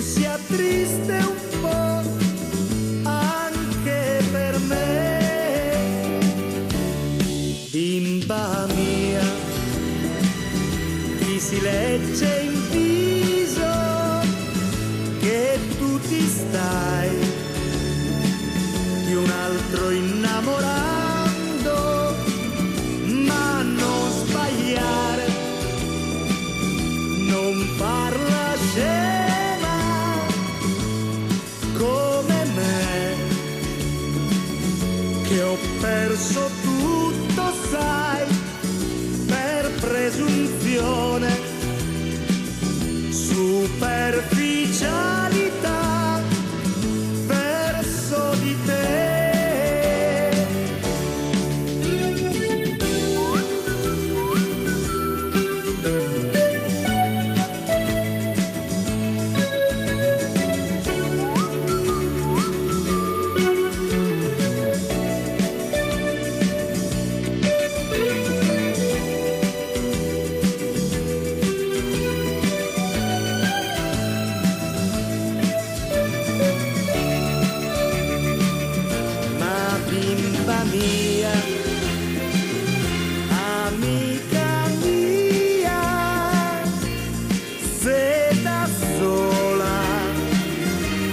sia triste un po' anche per me. Bimba mia, ti si legge in viso che tu ti stai di un altro innamorando, ma non sbagliare, non farla scema come me, che ho perso tutto, sai, per presunzione, superficialità verso di te. Mia, amica mia, se da sola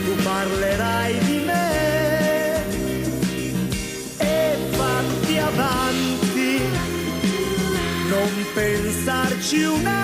tu parlerai di me e fatti avanti, non pensarci un attimo.